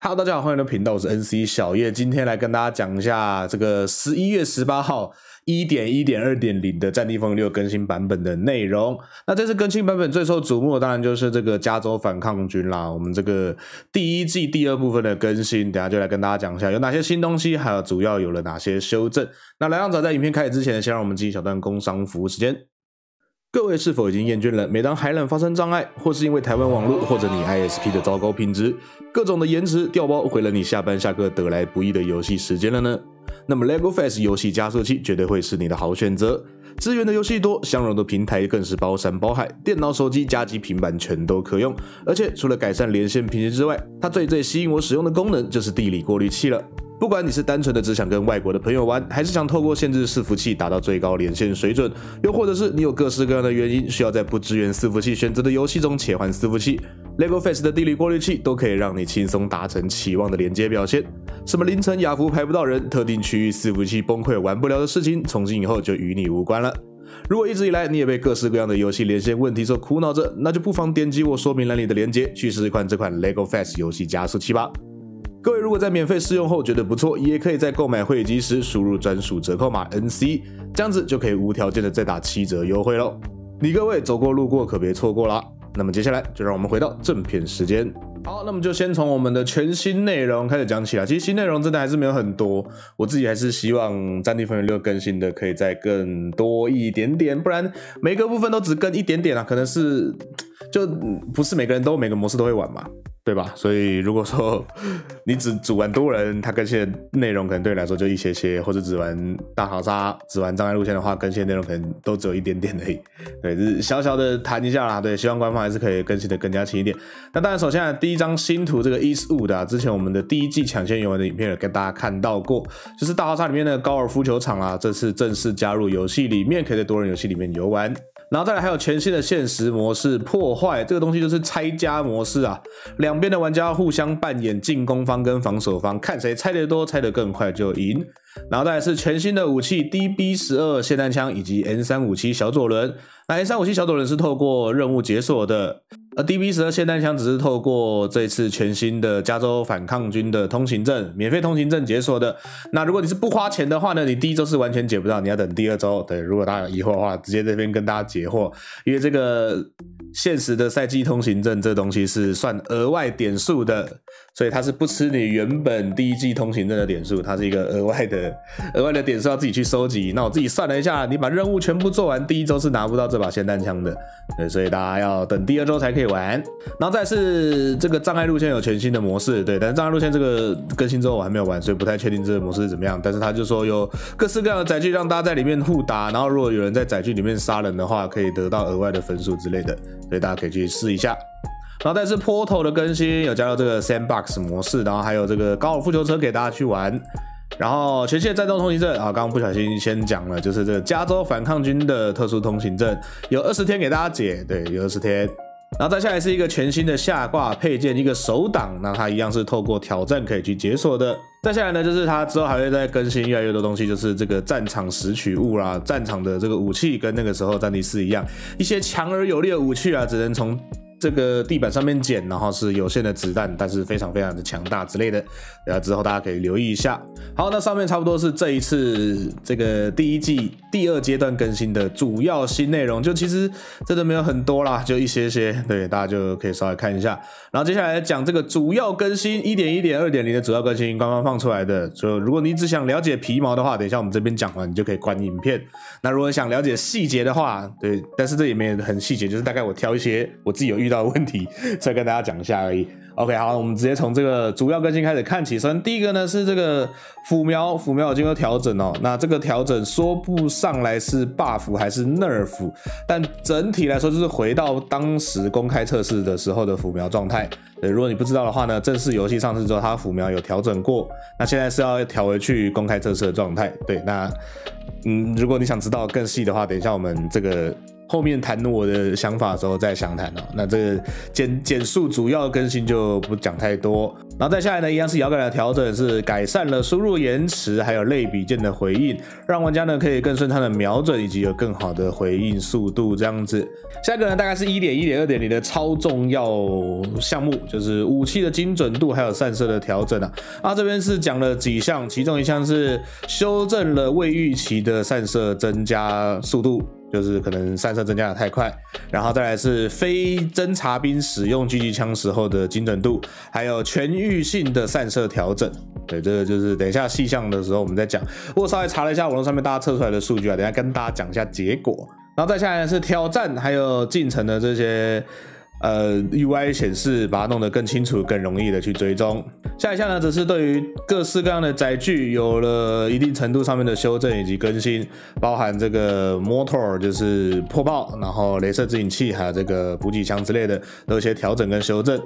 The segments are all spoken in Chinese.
Hello， 大家好，歡迎來到頻道，我是 NC 小葉，今天來跟大家講一下這個11月18號 1.1.2.0 的《戰地風雲6》更新版本的內容。那這次更新版本最受矚目的當然就是這個加州反抗軍啦。我們這個第一季第二部分的更新，等一下就來跟大家講一下有哪些新東西，還有主要有了哪些修正。那來讓早在影片開始之前，先讓我們進一小段工商服務時間。各位是否已經厭倦了每當海纜發生障礙，或是因為台灣網絡或者你 ISP 的糟糕品質，各種的延遲掉包毀了你下班下課得來不易的遊戲時間了呢？那麼 LEGO Fast 遊戲加速器絕對會是你的好選擇。支援的遊戲多，相容的平台更是包山包海，電腦、手機、家機、平板全都可用。而且除了改善連線品質之外，它最吸引我使用的功能就是地理過濾器了。不管你是單純的只想跟外國的朋友玩，還是想透過限制伺服器達到最高連線水準，又或者是你有各式各樣的原因需要在不支援伺服器選擇的遊戲中切換伺服器， LEGO Fast 的地理過濾器都可以讓你輕鬆達成期望的連接表現。什麼凌晨亞服排不到人，特定區域伺服器崩潰玩不了的事情，從今以後就與你無關了。如果一直以來你也被各式各樣的遊戲連線問題所苦惱着，那就不妨點擊我說明欄裡的連結去試試看這款 LEGO Fast 遊戲加速器吧。各位如果在免費試用後覺得不錯，也可以在購買會籍時輸入專屬折扣碼 NC， 這樣子就可以無條件的再打7折優惠咯。你各位走過路過可別錯過啦。那麼接下來就讓我們回到正片時間。好，那麼就先從我們的全新內容開始講起啦。其實新內容真的還是沒有很多，我自己還是希望《戰地風雲6》更新的可以再更多一點點，不然每個部分都只更一點點啦，可能是就不是每個人都每個模式都會玩嘛，對吧？所以如果說你只玩多人，它更新的內容可能對你來說就一些，或者只玩大逃殺、只玩障礙路線的話，更新的內容可能都只有一點點而已。對，就是小小的談一下啦。對，希望官方還是可以更新的更加勤一點。那當然，首先第一張新圖這個 Eastwood 啊，之前我們的第一季搶先遊玩的影片有跟大家看到過，就是大逃殺裡面的高爾夫球場啊，這次正式加入遊戲裡面，可以在多人遊戲裡面遊玩。然後再來還有全新的限時模式破壞，這個東西就是拆家模式啊，兩邊的玩家互相扮演進攻方跟防守方，看誰拆得多拆得更快就贏。然後再來是全新的武器 DB12 霰彈槍以及 N357 小左輪，那 N357 小左輪是透過任務解鎖的，而 DB12 霰彈槍只是透過這次全新的加州反抗軍的通行證免費通行證解鎖的。那如果你是不花錢的話呢，你第一周是完全解不到，你要等第二周。对，如果大家有疑惑的話，直接在這邊跟大家解惑，因為這個限時的賽季通行證這東西是算額外點數的，所以它是不吃你原本第一季通行證的點數，它是一個額外的點數要自己去收集。那我自己算了一下，你把任務全部做完，第一周是拿不到這把霰彈槍的。对，所以大家要等第二周才可以玩。然後再是這個障礙路線有全新的模式，對，但是障礙路線這個更新之後我還沒有玩，所以不太確定這個模式是怎麼樣。但是他就說有各式各樣的載具讓大家在裡面互打，然後如果有人在載具裡面殺人的話，可以得到額外的分數之類的，所以大家可以去試一下。然後再是 Portal 的更新，有加入這個 Sandbox 模式，然後還有這個高爾夫球車給大家去玩。然後全新的戰鬥通行證啊，剛剛不小心先講了，就是這個加州反抗軍的特殊通行證，有20天給大家解，對，有20天。然後再下來是一個全新的下掛配件，一個手擋，那它一樣是透過挑戰可以去解鎖的。再下來呢，就是它之後還會再更新越來越多東西，就是這個戰場拾取物啦，戰場的這個武器跟那個時候戰地4一樣，一些強而有力的武器啊，只能從這個地板上面撿，然後是有限的子彈，但是非常的強大之類的，然後之後大家可以留意一下。好，那上面差不多是這一次這個第一季第2階段更新的主要新內容，就其實真的沒有很多啦，就一些，对，大家就可以稍微看一下。然後接下來講這個主要更新 1.1.2.0 的主要更新，剛剛放出來的，就如果你只想了解皮毛的話，等一下我們這邊講完你就可以關影片。那如果想了解細節的話，對，但是這也沒有很細節，就是大概我挑一些我自己有遇到的問題再跟大家講一下而已。OK， 好，我們直接從這個主要更新開始看起。首先第一個呢是這個輔苗已經有調整哦。那這個調整說不上來是 buff 還是 nerf， 但整體來說就是回到當時公開測試的時候的輔苗狀態。如果你不知道的話呢，正式遊戲上市之後它輔苗有調整過，那現在是要調回去公開測試的狀態。對，那如果你想知道更細的話，等一下我們這個後面談我的想法的時候再詳談哦。那這個減速主要更新就不講太多。然後再下來呢，一樣是搖桿的調整，是改善了輸入延遲還有類比鍵的回應，讓玩家呢可以更順暢的瞄準以及有更好的回應速度這樣子。下一個呢大概是 1.1.2.0 的超重要項目，就是武器的精準度還有散射的調整啊。這邊是講了幾項，其中一項是修正了未預期的散射增加速度，就是可能散射增加的太快，然後再來是非偵察兵使用狙擊槍時候的精準度，還有全域性的散射調整。對，這個就是等一下細項的時候我們再講。我稍微查了一下網絡上面大家測出來的數據啊，等一下跟大家講一下結果。然後再下來是挑戰還有進程的這些UI 顯示，把它弄得更清楚、更容易的去追蹤。下一項呢，則是對於各式各樣的載具有了一定程度上面的修正以及更新，包含這個 Mortar 就是破炮，然後雷射指引器，還有這個補給槍之類的，都有一些調整跟修正。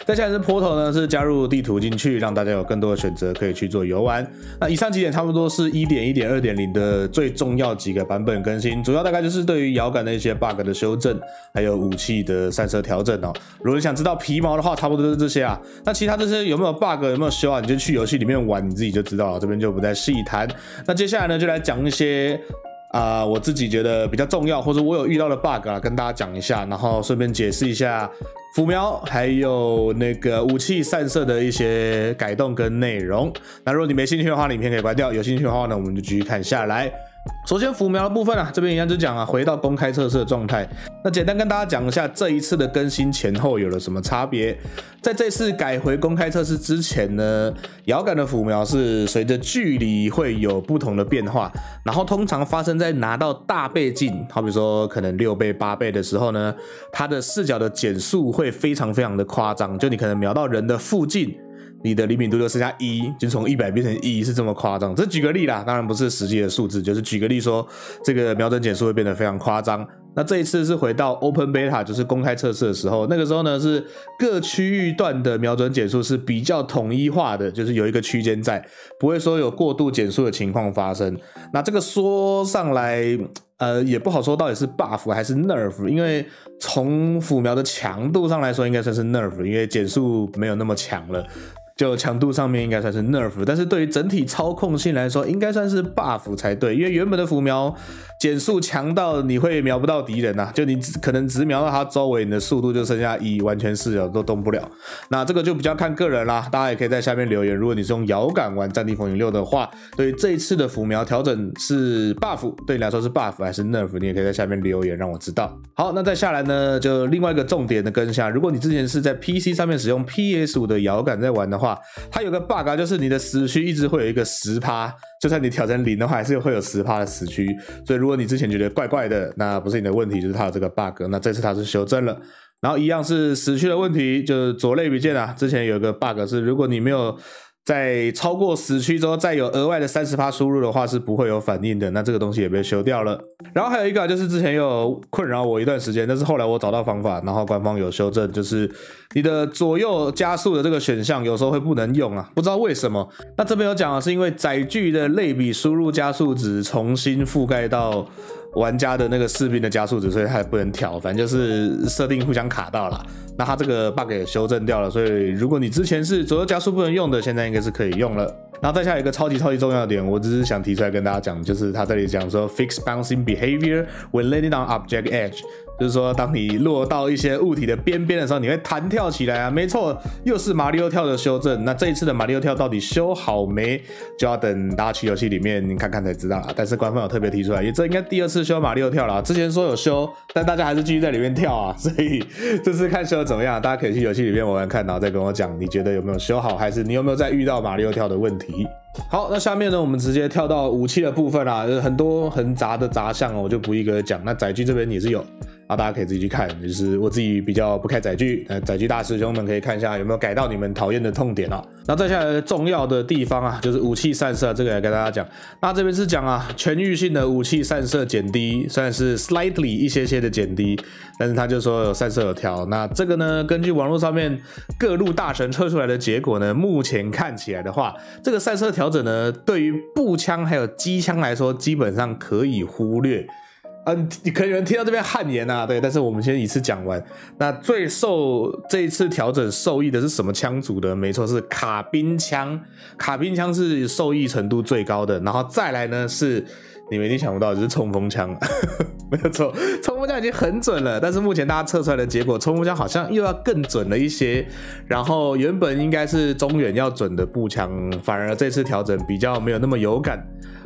再下來是 Portal 呢，是加入地圖進去，讓大家有更多的選擇可以去做遊玩。那以上幾點差不多是 1.1.2.0 的最重要幾個版本更新，主要大概就是對於搖桿的一些 bug 的修正，還有武器的散射調整哦。如果你想知道皮毛的話，差不多就是這些啊。那其他這些有沒有 bug 有沒有修啊，你就去遊戲裡面玩，你自己就知道了，這邊就不再細談。那接下來呢，就來講一些我自己覺得比较重要，或者我有遇到的 bug 跟大家講一下，然後順便解釋一下浮瞄還有那個武器散射的一些改動跟內容。那如果你沒興趣的話，影片可以關掉；有興趣的話呢，我們就繼續看下來。首先浮瞄的部分啊，這邊一樣就講啊，回到公開測試的狀態。那簡單跟大家講一下這一次的更新前後有了什麼差別。在這次改回公開測試之前呢，搖桿的浮瞄是隨着距離會有不同的變化，然後通常發生在拿到大倍鏡，好比說可能6倍、8倍的時候呢，它的視角的減速會非常非常的誇張，就你可能瞄到人的附近，你的靈敏度就剩下1，就從100變成1，是這麼誇張。這舉個例啦，當然不是實際的數字，就是舉個例說，這個瞄準減速會變得非常誇張。那這一次是回到 Open Beta， 就是公開測試的時候，那個時候呢是各區域段的瞄準減速是比較統一化的，就是有一個區間在，不會說有過度減速的情況發生。那這個說上來，也不好說到底是 buff 還是 nerf， 因為從浮瞄的強度上來說，應該算是 nerf， 因為減速沒有那麼強了。就強度上面應該算是 nerf， 但是對於整體操控性來說，應該算是 buff 才對，因為原本的浮瞄減速強到你會瞄不到敵人啊，就你可能只瞄到他周圍，你的速度就剩下1，完全視角都動不了。那這個就比較看個人啦，大家也可以在下面留言，如果你是用搖桿玩《戰地風雲6》的話，對於這一次的浮瞄調整是 buff， 對你來說是 buff 還是 nerf， 你也可以在下面留言讓我知道。好，那再下來呢，就另外一個重點的跟下，如果你之前是在 PC 上面使用 PS5 的搖桿在玩的話，它有個 bug 就是你的死區一直會有一個 10%， 就算你調成0的話，還是會有 10% 的死區。所以如果你之前覺得怪怪的，那不是你的問題，就是它有這個 bug。那這次它是修正了，然後一樣是死區的問題，就是左類比鍵啊，之前有個 bug 是，如果你沒有在超過死區之後再有額外的 30% 輸入的話是不會有反應的，那這個東西也被修掉了。然後還有一個就是之前有困擾我一段時間，但是後來我找到方法，然後官方有修正，就是你的左右加速的這個選項有時候會不能用啊，不知道為什麼。那這邊有講的是因為載具的類比輸入加速值重新覆蓋到玩家的那個士兵的加速值，所以它也不能調，反正就是設定互相卡到了。那它这個 bug 也修正掉了，所以如果你之前是左右加速不能用的，現在应該是可以用了。然後再下來一個超級重要的點，我只是想提出來跟大家講，就是他這裡講說 fix bouncing behavior when landing on object edge， 就是說當你落到一些物體的邊邊的時候，你會彈跳起來啊。沒錯，又是馬里奧跳的修正。那這一次的馬里奧跳到底修好沒，就要等大家去遊戲裡面看看才知道啦。但是官方有特別提出來，也這應該第2次修馬里奧跳啦。之前說有修，但大家還是繼續在裡面跳啊，所以這次看修的怎麼樣，大家可以去遊戲裡面玩玩看，然後再跟我講你覺得有沒有修好，還是你有沒有再遇到馬里奧跳的問題。好，那下面呢，我們直接跳到武器的部分啦，就是很多很雜的雜項我就不一個講。那載具這邊也是有，大家可以自己去看，就是我自己比較不開載具，載具大師兄們可以看一下有沒有改到你們討厭的痛點啊。那再下來重要的地方啊，就是武器散射，這個也跟大家講。那這邊是講啊，全域性的武器散射減低，雖然是 slightly 一些的減低，但是他就說有散射有調。那這個呢，根據網絡上面各路大神測出來的結果呢，目前看起來的話，這個散射調整呢，對於步槍還有機槍來說，基本上可以忽略。你可能有人聽到這邊汗顏啊，對，但是我們先一次講完。那最受這一次調整受益的是什麼槍組的？沒錯，是卡賓槍。卡賓槍是受益程度最高的，然後再來呢是你們一定想不到，就是衝鋒槍。沒有錯，衝鋒槍已經很準了，但是目前大家測出來的結果，衝鋒槍好像又要更準了一些。然後原本應該是中遠要準的步槍，反而這次調整比較沒有那麼有感。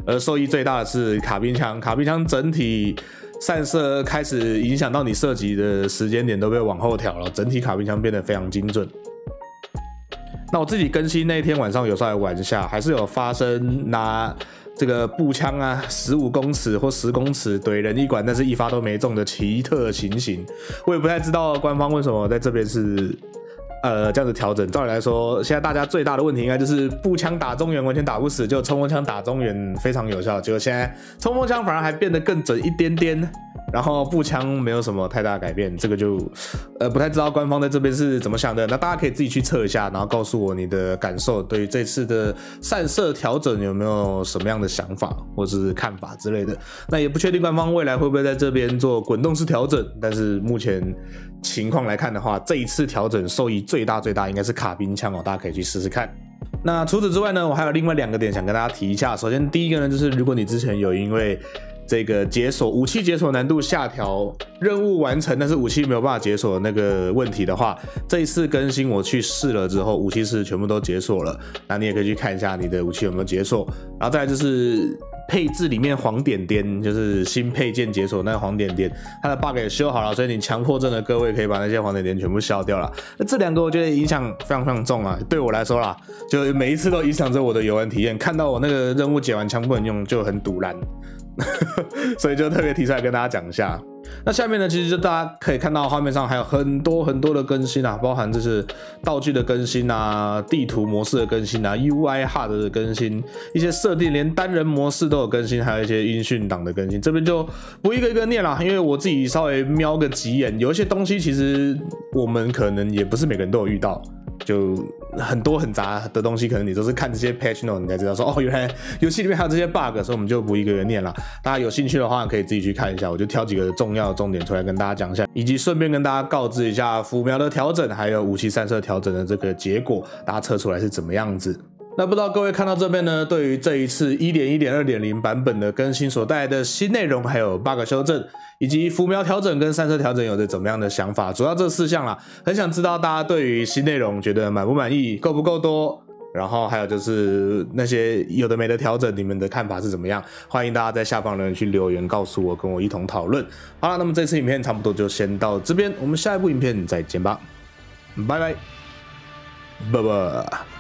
而受益最大的是卡賓槍，卡賓槍整體散射開始影響到你射擊的時間點都被往後調了，整體卡賓槍變得非常精準。那我自己更新那一天晚上有稍微玩一下，還是有發生拿這個步槍啊15公尺或10公尺懟人一管，但是一發都沒中的奇特情形。我也不太知道官方為什麼在這邊是這樣子調整。照理來說，現在大家最大的問題應該就是步槍打中原完全打不死，就衝鋒槍打中原非常有效，結果現在衝鋒槍反而還變得更準一點點，然後步槍沒有什麼太大的改變，這個就不太知道官方在這邊是怎麼想的。那大家可以自己去測一下，然後告訴我你的感受，對於這次的散射調整有沒有什麼樣的想法或是看法之類的。那也不確定官方未來會不會在這邊做滾動式調整，但是目前情況來看的話，這一次調整受益最大應該是卡賓槍哦，大家可以去試試看。那除此之外呢，我還有另外2個點想跟大家提一下。首先第一個呢，就是如果你之前有因為這個解鎖武器解鎖難度下調，任務完成但是武器沒有辦法解鎖的那個問題的話，這一次更新我去試了之後，武器是全部都解鎖了。那你也可以去看一下你的武器有没有解鎖。然後再來就是配置裡面黃點點，就是新配件解鎖那個黃點點，它的 bug 也修好了，所以你強迫症的各位可以把那些黃點點全部消掉了。那這2個我覺得影響非常非常重啊，對我來說啦，就每一次都影響着我的遊玩體驗。看到我那個任務解完槍不能用，就很賭爛。所以就特別提出來跟大家講一下。那下面呢，其實就大家可以看到畫面上還有很多的更新啊，包含就是道具的更新啊、地圖模式的更新啊、UI HUD 的更新，一些設定連单人模式都有更新，還有一些音訊檔的更新。這邊就不一個一個念啦，因為我自己稍微瞄個幾眼，有一些東西其實我們可能也不是每個人都有遇到。就很多很雜的東西，可能你都是看這些 patch note 你才知道說，哦，原來遊戲裡面還有這些 bug， 所以我們就不一個個念了。大家有興趣的話，可以自己去看一下。我就挑幾個重要的重點出來跟大家講一下，以及順便跟大家告知一下浮瞄的調整，還有武器散射調整的這個結果，大家測出來是怎麼樣子。那不知道各位看到這邊呢，對於這一次 1.1.2.0 版本的更新所帶來的新內容，還有 bug 修正，以及浮瞄調整跟散射調整有着怎麼樣的想法，主要這4項啦，很想知道大家對於新內容覺得滿不滿意，夠不夠多，然後還有就是那些有的沒的調整，你們的看法是怎麼樣？歡迎大家在下方去留言告訴我，跟我一同討論。好了，那麼這次影片差不多就先到這邊，我們下一部影片再見吧，拜拜，拜拜。